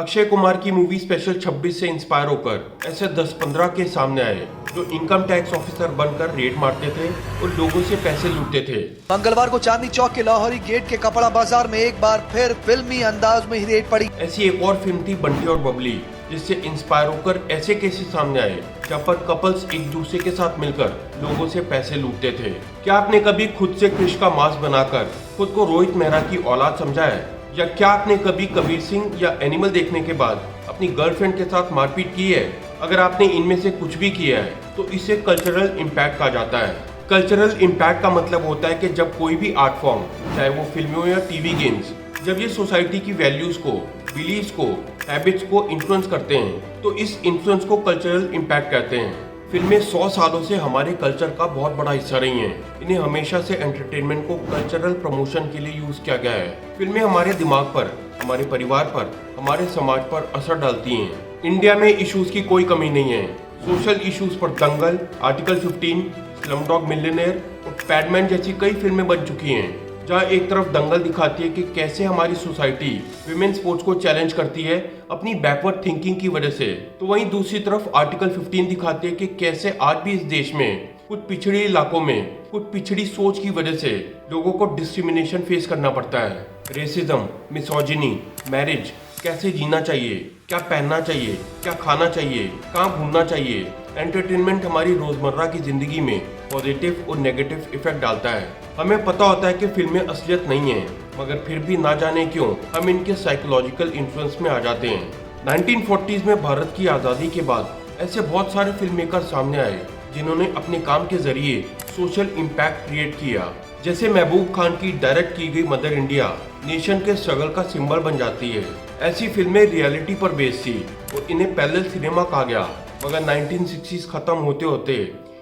अक्षय कुमार की movie special 26 से inspire होकर ऐसे 10-15 के सामने आए जो इनकम टैक्स ऑफिसर बनकर रेड मारते थे और लोगों से पैसे लूटते थे। मंगलवार को चांदनी चौक के लाहौरी गेट के कपड़ा बाजार में एक बार फिर फिल्मी अंदाज में ही रेड पड़ी। ऐसी एक और फिल्म थी बंटी और बबली, जिससे इंस्पायर होकर ऐसे केसेस सामने आए जहाँ पर कपल्स एक दूसरे के साथ मिलकर लोगों से पैसे लूटते थे। क्या आपने कभी खुद से कृष का मास्क बनाकर खुद को रोहित मेहरा की औलाद समझा है? या क्या आपने कभी कबीर सिंह या एनिमल देखने के बाद अपनी गर्लफ्रेंड के साथ मारपीट की है? अगर आपने इनमें से कुछ भी किया है तो इसे कल्चरल इम्पैक्ट कहा जाता है। कल्चरल इम्पैक्ट का मतलब होता है कि जब कोई भी आर्ट फॉर्म, चाहे वो फिल्मों या टीवी गेम्स, जब ये सोसाइटी की वैल्यूज को, बिलीव्स को, हैबिट्स को इन्फ्लुएंस करते हैं तो इस इन्फ्लुएंस को कल्चरल इम्पैक्ट कहते हैं। फिल्में 100 सालों से हमारे कल्चर का बहुत बड़ा हिस्सा रही हैं। इन्हें हमेशा से एंटरटेनमेंट को कल्चरल प्रमोशन के लिए यूज किया गया है। फिल्में हमारे दिमाग पर, हमारे परिवार पर, हमारे समाज पर असर डालती हैं। इंडिया में इश्यूज की कोई कमी नहीं है। सोशल इश्यूज पर दंगल, आर्टिकल 15, स्लमडॉग मिलियनेयर और पैडमैन जैसी कई फिल्में बन चुकी हैं, जहाँ एक तरफ दंगल दिखाती है कि कैसे हमारी सोसाइटी विमेन स्पोर्ट्स को चैलेंज करती है अपनी बैकवर्ड थिंकिंग की वजह से, तो वहीं दूसरी तरफ आर्टिकल 15 दिखाती है कि कैसे आज भी इस देश में कुछ पिछड़े इलाकों में कुछ पिछड़ी सोच की वजह से लोगों को डिस्क्रिमिनेशन फेस करना पड़ता है। रेसिज्म, मिसोजिनी, मैरिज, कैसे जीना चाहिए, क्या पहनना चाहिए, क्या खाना चाहिए, कहाँ घूमना चाहिए। एंटरटेनमेंट हमारी रोजमर्रा की जिंदगी में पॉजिटिव और नेगेटिव इफेक्ट डालता है। हमें पता होता है कि फिल्में असलियत नहीं है, मगर फिर भी ना जाने क्यों हम इनके साइकोलॉजिकल इन्फ्लुएंस में आ जाते हैं। 1940s में भारत की आज़ादी के बाद ऐसे बहुत सारे फिल्म मेकर सामने आए जिन्होंने अपने काम के जरिए सोशल इम्पैक्ट क्रिएट किया। जैसे महबूब खान की डायरेक्ट की गई मदर इंडिया नेशन के स्ट्रगल का सिंबल बन जाती है। ऐसी फिल्में रियलिटी पर बेस्ड थी और इन्हें पैरेलल सिनेमा कहा गया। मगर 1960s खत्म होते होते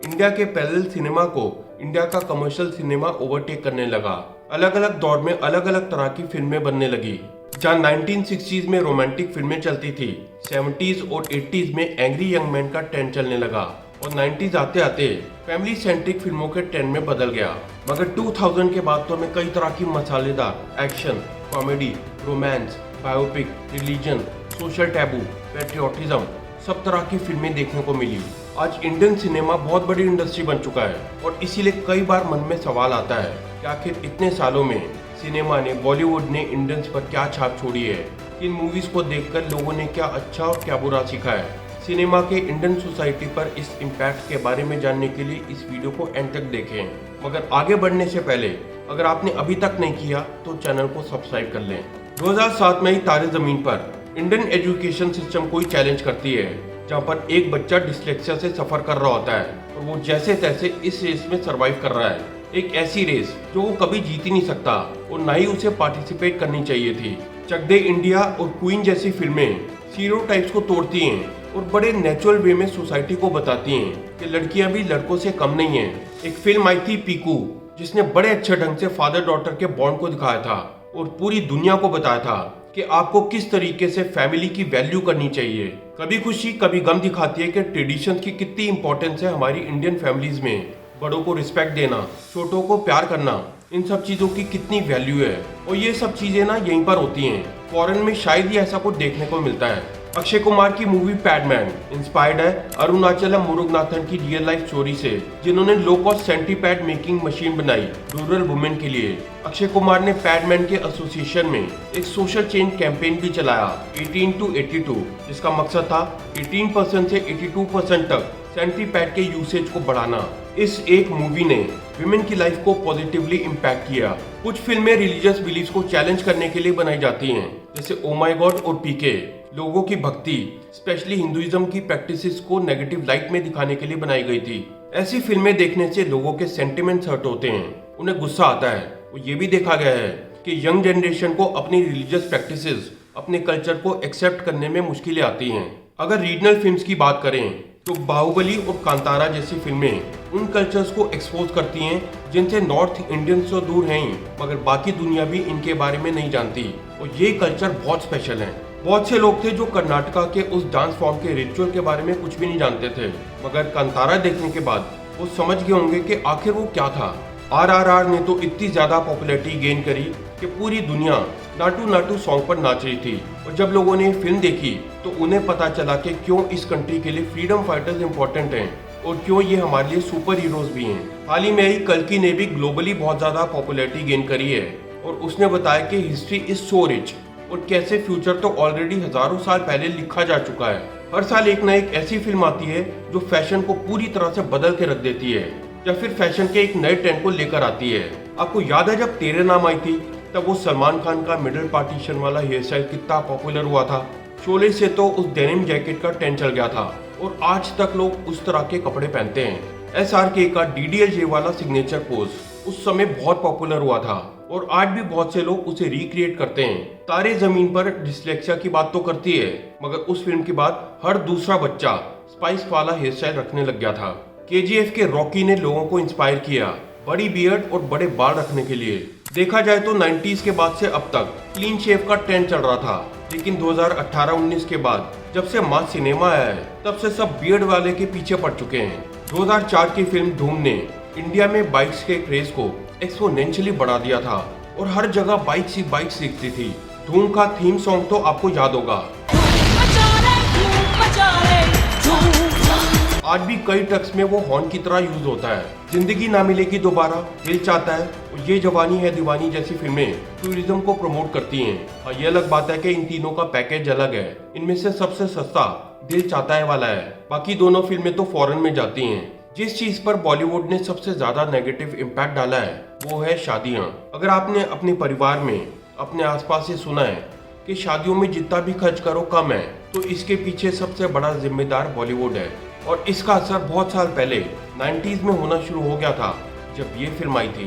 इंडिया के पैरेलल सिनेमा को इंडिया का कमर्शियल सिनेमा ओवरटेक करने लगा। अलग अलग दौर में अलग अलग तरह की फिल्में बनने लगी। जहाँ 1960s में रोमांटिक फिल्में चलती थी, 70s और 80s में एंग्री यंग मैन का ट्रेंड चलने लगा और 90s आते आते फैमिली सेंट्रिक फिल्मों के ट्रेंड में बदल गया। मगर 2000 के बाद तो हमें कई तरह की मसालेदार action, comedy, romance, biopic, religion, social taboo, patriotism, सब तरह की फिल्में देखने को मिली। आज इंडियन सिनेमा बहुत बड़ी इंडस्ट्री बन चुका है और इसीलिए कई बार मन में सवाल आता है कि आखिर इतने सालों में सिनेमा ने, बॉलीवुड ने इंडियंस पर क्या छाप छोड़ी है। इन मूवीज को देखकर लोगों ने क्या अच्छा और क्या बुरा सीखा है। सिनेमा के इंडियन सोसाइटी पर इस इम्पैक्ट के बारे में जानने के लिए इस वीडियो को एंड तक देखें। मगर आगे बढ़ने से पहले अगर आपने अभी तक नहीं किया तो चैनल को सब्सक्राइब कर लें। 2007 में ही तारे जमीन पर इंडियन एजुकेशन सिस्टम को ही चैलेंज करती है, जहाँ पर एक बच्चा डिसलेक्सिया से सफर कर रहा होता है और वो जैसे तैसे इस रेस में सरवाइव कर रहा है। एक ऐसी रेस जो वो कभी जीत ही नहीं सकता और ना ही उसे पार्टिसिपेट करनी चाहिए थी। चक दे इंडिया और क्वीन जैसी फिल्में स्टीरियोटाइप्स को तोड़ती हैं और बड़े नेचुरल वे में सोसाइटी को बताती हैं कि लड़कियां भी लड़कों से कम नहीं हैं। एक फिल्म आई थी पीकू, जिसने बड़े अच्छे ढंग से फादर डॉटर के बॉन्ड को दिखाया था और पूरी दुनिया को बताया था कि आपको किस तरीके से फैमिली की वैल्यू करनी चाहिए। कभी खुशी कभी गम दिखाती है कि ट्रेडिशंस की कितनी इंपॉर्टेंस है हमारी इंडियन फैमिलीज में। बड़ों को रिस्पेक्ट देना, छोटों को प्यार करना, इन सब चीजों की कितनी वैल्यू है और ये सब चीजें ना यहीं पर होती हैं। फॉरेन में शायद ही ऐसा कुछ देखने को मिलता है। अक्षय कुमार की मूवी पैडमैन इंस्पायर्ड है अरुणाचलम मुरुगनाथन की रियल लाइफ स्टोरी से, जिन्होंने लो कॉस्ट सेंटीपैड मेकिंग मशीन बनाई रूरल वुमेन के लिए। अक्षय कुमार ने पैडमैन के एसोसिएशन में एक सोशल चेंज कैंपेन भी चलाया 18 to 82, जिसका मकसद था 18% से 82% तक सेंटीपैड के यूसेज को बढ़ाना। इस एक मूवी ने विमेन की लाइफ को पॉजिटिवली इम्पैक्ट किया। कुछ फिल्में रिलीजियस बिलीफ को चैलेंज करने के लिए बनाई जाती हैं, जैसे ओ माय गॉड और पीके लोगों की भक्ति, स्पेशली हिंदुइज्म की प्रैक्टिसेस को नेगेटिव लाइट में दिखाने के लिए बनाई गई थी। ऐसी फिल्में देखने से लोगों के सेंटिमेंट्स हर्ट होते हैं, उन्हें गुस्सा आता है। और ये भी देखा गया है कि यंग जनरेशन को अपनी रिलीजियस प्रैक्टिसेस, अपने कल्चर को एक्सेप्ट करने में मुश्किलें आती हैं। अगर रीजनल फिल्म्स की बात करें तो बाहुबली और कांतारा जैसी फिल्में उन कल्चर्स को एक्सपोज करती हैं जिनसे नॉर्थ इंडियंस तो दूर हैं ही, मगर बाकी दुनिया भी इनके बारे में नहीं जानती। और ये कल्चर बहुत स्पेशल है। बहुत से लोग थे जो कर्नाटका के उस डांस फॉर्म के रिचुअल के बारे में कुछ भी नहीं जानते थे, मगर कांतारा देखने के बाद वो समझ गए होंगे कि आखिर वो क्या था। RRR ने तो इतनी ज्यादा पॉपुलैरिटी गेन करी कि पूरी दुनिया नाटू नाटू सॉन्ग पर नाच रही थी और जब लोगों ने ये फिल्म देखी तो उन्हें पता चला कि क्यों इस कंट्री के लिए फ्रीडम फाइटर्स इंपॉर्टेंट हैं और क्यों ये हमारे लिए सुपर हीरोज भी हैं। हाल ही में ही कल्कि ने भी ग्लोबली बहुत ज्यादा पॉपुलैरिटी गेन करी है और उसने बताया कि हिस्ट्री इज सो रिच और कैसे फ्यूचर तो ऑलरेडी हजारों साल पहले लिखा जा चुका है। हर साल एक न एक ऐसी फिल्म आती है जो फैशन को पूरी तरह से बदल के रख देती है या फिर फैशन के एक नए ट्रेंड को लेकर आती है। आपको याद है जब तेरे नाम आई थी तब वो सलमान खान का मिडिल पार्टीशन वाला हेयर स्टाइल कितना पॉपुलर हुआ था। शोले से तो उस डेनिम जैकेट का ट्रेंड चल गया था और आज तक लोग उस तरह के कपड़े पहनते हैं। SRK का DDLJ वाला सिग्नेचर पोज उस समय बहुत पॉपुलर हुआ था और आज भी बहुत से लोग उसे रिक्रिएट करते हैं। तारे जमीन पर डिस्लेक्सिया की बात तो करती है मगर उस फिल्म के बाद हर दूसरा बच्चा स्पाइस वाला हेयर स्टाइल रखने लग गया था। KGF के रॉकी ने लोगों को इंस्पायर किया बड़ी बियर्ड और बड़े बाल रखने के लिए। देखा जाए तो 90s के बाद से अब तक क्लीन शेव का ट्रेंड चल रहा था, लेकिन 2018-19 के बाद जब से मास सिनेमा आया है तब से सब बियर्ड वाले के पीछे पड़ चुके हैं। 2004 की फिल्म धूम ने इंडिया में बाइक्स के क्रेज को एक्सपोनेंशियली बढ़ा दिया था और हर जगह बाइक्स ही बाइक्स दिखती थी। धूम का थीम सॉन्ग तो आपको याद होगा। आज भी कई ट्रक्स में वो हॉर्न की तरह यूज होता है। जिंदगी ना मिलेगी दोबारा, दिल चाहता है और ये जवानी है दीवानी जैसी फिल्में टूरिज्म को प्रमोट करती हैं। और ये अलग बात है कि इन तीनों का पैकेज अलग है। इनमें से सबसे सस्ता दिल चाहता है वाला है, बाकी दोनों फिल्में तो फॉरेन में जाती हैं। जिस चीज पर बॉलीवुड ने सबसे ज्यादा नेगेटिव इम्पैक्ट डाला है वो है शादियां। अगर आपने अपने परिवार में अपने आसपास से सुना है कि शादियों में जितना भी खर्च करो कम है, तो इसके पीछे सबसे बड़ा जिम्मेदार बॉलीवुड है। और इसका असर बहुत साल पहले 90s में होना शुरू हो गया था जब ये फिल्म आई थी।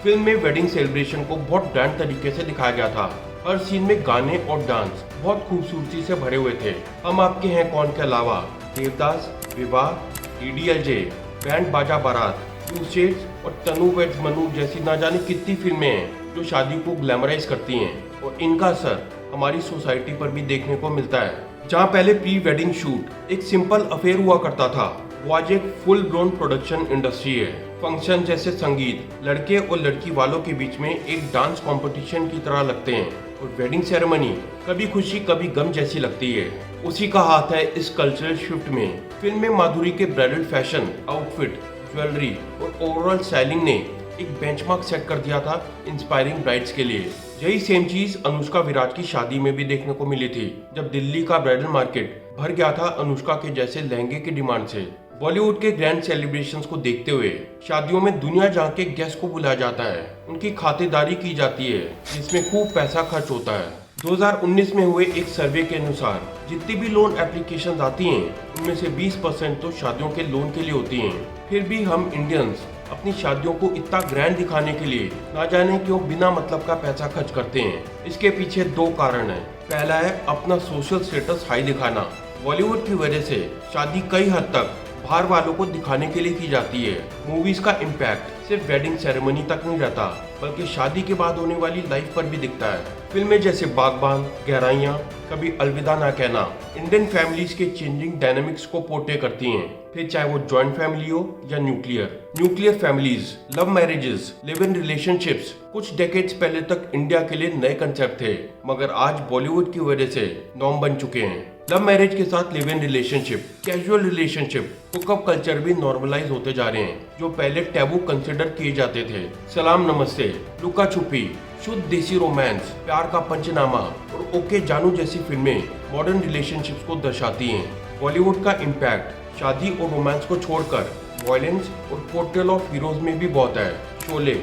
फिल्म में वेडिंग सेलिब्रेशन को बहुत ग्रैंड तरीके से दिखाया गया था। हर सीन में गाने और डांस बहुत खूबसूरती से भरे हुए थे। हम आपके हैं कौन के अलावा, देवदास, विवाह, DDLJ, बैंड बाजा बारात, टू स्टेट्स और तनु वेड्स मनु जैसी ना जाने कितनी फिल्में हैं जो शादी को ग्लैमराइज करती हैं और इनका असर हमारी सोसाइटी पर भी देखने को मिलता है। जहाँ पहले प्री वेडिंग शूट एक सिंपल अफेयर हुआ करता था, वो आज एक फुल ब्लोन प्रोडक्शन इंडस्ट्री है। फंक्शन जैसे संगीत लड़के और लड़की वालों के बीच में एक डांस कंपटीशन की तरह लगते हैं और वेडिंग सेरेमनी कभी खुशी कभी गम जैसी लगती है। उसी का हाथ है इस कल्चरल शिफ्ट में। फिल्म में माधुरी के ब्राइडल फैशन, आउटफिट, ज्वेलरी और ओवरऑल स्टाइलिंग ने एक बेंचमार्क सेट कर दिया था इंस्पायरिंग ब्राइड्स के लिए। यही सेम चीज अनुष्का विराट की शादी में भी देखने को मिली थी, जब दिल्ली का ब्राइडल मार्केट भर गया था अनुष्का के जैसे लहंगे की डिमांड से। बॉलीवुड के ग्रैंड सेलिब्रेशंस को देखते हुए शादियों में दुनिया जहाँ के गेस्ट को बुलाया जाता है, उनकी खातिरदारी की जाती है जिसमें खूब पैसा खर्च होता है। 2019 में हुए एक सर्वे के अनुसार जितनी भी लोन एप्लीकेशंस आती हैं उनमें से 20% तो शादियों के लोन के लिए होती हैं। फिर भी हम इंडियंस अपनी शादियों को इतना ग्रैंड दिखाने के लिए ना जाने क्यों बिना मतलब का पैसा खर्च करते हैं। इसके पीछे दो कारण हैं। पहला है अपना सोशल स्टेटस हाई दिखाना। बॉलीवुड की वजह से शादी कई हद तक बाहर वालों को दिखाने के लिए की जाती है। मूवीज का इम्पैक्ट सिर्फ वेडिंग सेरेमनी तक नहीं रहता, बल्कि शादी के बाद होने वाली लाइफ पर भी दिखता है। फिल्में जैसे बागबान, गहराइयाँ, कभी अलविदा ना कहना इंडियन फैमिलीज के चेंजिंग डायनामिक्स को पोर्ट्रे करती हैं। फिर चाहे वो जॉइंट फैमिली हो या nuclear families, love marriages, live in relationships कुछ डेकेड्स पहले तक इंडिया के लिए नए कंसेप्ट थे, मगर आज बॉलीवुड की वजह से नॉर्म बन चुके हैं। लव मैरिज के साथ live in relationship, casual relationship, hookup culture भी नॉर्मलाइज होते जा रहे हैं जो पहले टैबू कंसिडर किए जाते थे। सलाम नमस्ते, लुका छुपी, शुद्ध देसी रोमांस, प्यार का पंचनामा और ओके जानू जैसी फिल्में मॉडर्न रिलेशनशिप्स को दर्शाती हैं। बॉलीवुड का इम्पैक्ट शादी और रोमांस को छोड़कर वायलेंस और पोर्ट्रेल ऑफ हीरोज में भी बहुत है। शोले,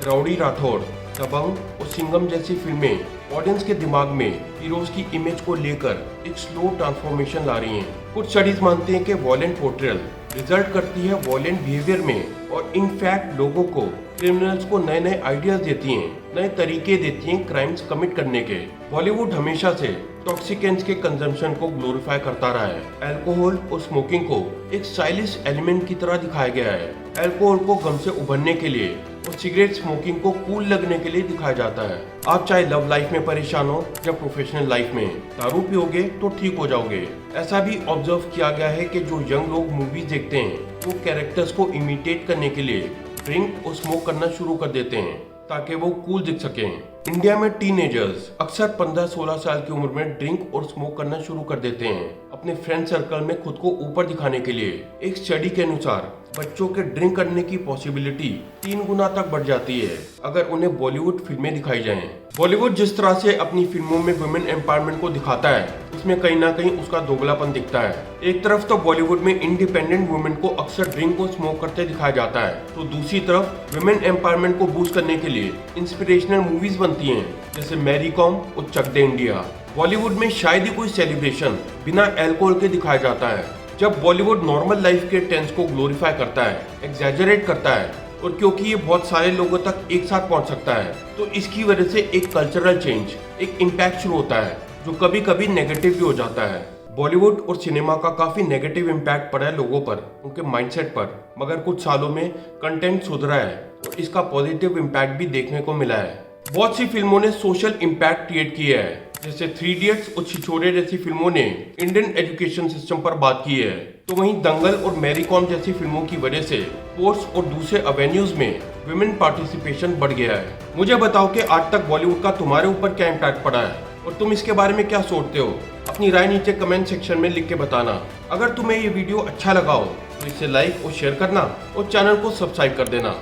राउडी राठौड़, दबंग और सिंघम जैसी फिल्में ऑडियंस के दिमाग में हीरोज की इमेज को लेकर एक स्लो ट्रांसफॉर्मेशन ला रही हैं। कुछ स्टडीज मानते हैं कि वॉयलेंट पोर्ट्रेल रिजल्ट करती है वॉयलेंट बिहेवियर में और इनफैक्ट लोगों को, क्रिमिनल्स को नए नए आइडियाज देती हैं, नए तरीके देती हैं क्राइम्स कमिट करने के। बॉलीवुड हमेशा से टॉक्सिकेंट्स के कंजम्पशन को ग्लोरीफाई करता रहा है। अल्कोहल और स्मोकिंग को एक स्टाइलिश एलिमेंट की तरह दिखाया गया है। अल्कोहल को गम से उभरने के लिए और सिगरेट स्मोकिंग को कूल लगने के लिए दिखाया जाता है। आप चाहे लव लाइफ में परेशान हो या प्रोफेशनल लाइफ में, दारू पियोगे तो ठीक हो जाओगे। ऐसा भी ऑब्जर्व किया गया है कि जो यंग लोग मूवीज देखते हैं वो कैरेक्टर्स को इमिटेट करने के लिए ड्रिंक और स्मोक करना शुरू कर देते हैं। ताकि वो कूल दिख सकें। इंडिया में टीनेजर्स अक्सर 15-16 साल की उम्र में ड्रिंक और स्मोक करना शुरू कर देते हैं अपने फ्रेंड सर्कल में खुद को ऊपर दिखाने के लिए। एक स्टडी के अनुसार बच्चों के ड्रिंक करने की पॉसिबिलिटी 3 गुना तक बढ़ जाती है अगर उन्हें बॉलीवुड फिल्में दिखाई जाएं। बॉलीवुड जिस तरह से अपनी फिल्मों में वुमेन एम्पावरमेंट को दिखाता है उसमें कहीं ना कहीं उसका दोगलापन दिखता है। एक तरफ तो बॉलीवुड में इंडिपेंडेंट वुमेन को अक्सर ड्रिंक और स्मोक करते दिखाया जाता है, तो दूसरी तरफ वुमेन एम्पावरमेंट को बूस्ट करने के लिए इंस्पिरेशनल मूवीज बनती हैं जैसे मैरी कॉम और चक दे इंडिया। बॉलीवुड में शायद ही कोई सेलिब्रेशन बिना अल्कोहल के दिखाया जाता है। जब बॉलीवुड नॉर्मल लाइफ के टेंस को ग्लोरीफाई करता है, एग्जैजरेट करता है, और क्योंकि ये बहुत सारे लोगों तक एक साथ पहुंच सकता है तो इसकी वजह से एक कल्चरल चेंज, एक इम्पैक्ट शुरू होता है जो कभी कभी नेगेटिव भी हो जाता है। बॉलीवुड और सिनेमा का काफी नेगेटिव इम्पैक्ट पड़ा है लोगों पर, उनके माइंडसेट पर, मगर कुछ सालों में कंटेंट सुधरा है और इसका पॉजिटिव इम्पैक्ट भी देखने को मिला है। बहुत सी फिल्मों ने सोशल इम्पैक्ट क्रिएट किया है, जैसे 3 इडियट्स और छिछोरे जैसी फिल्मों ने इंडियन एजुकेशन सिस्टम पर बात की है, तो वहीं दंगल और मैरी कॉम जैसी फिल्मों की वजह से स्पोर्ट्स और दूसरे एवेन्यूज में विमेन पार्टिसिपेशन बढ़ गया है। मुझे बताओ कि आज तक बॉलीवुड का तुम्हारे ऊपर क्या इम्पैक्ट पड़ा है और तुम इसके बारे में क्या सोचते हो? अपनी राय नीचे कमेंट सेक्शन में लिख के बताना। अगर तुम्हें ये वीडियो अच्छा लगा हो तो इसे लाइक और शेयर करना और चैनल को सब्सक्राइब कर देना।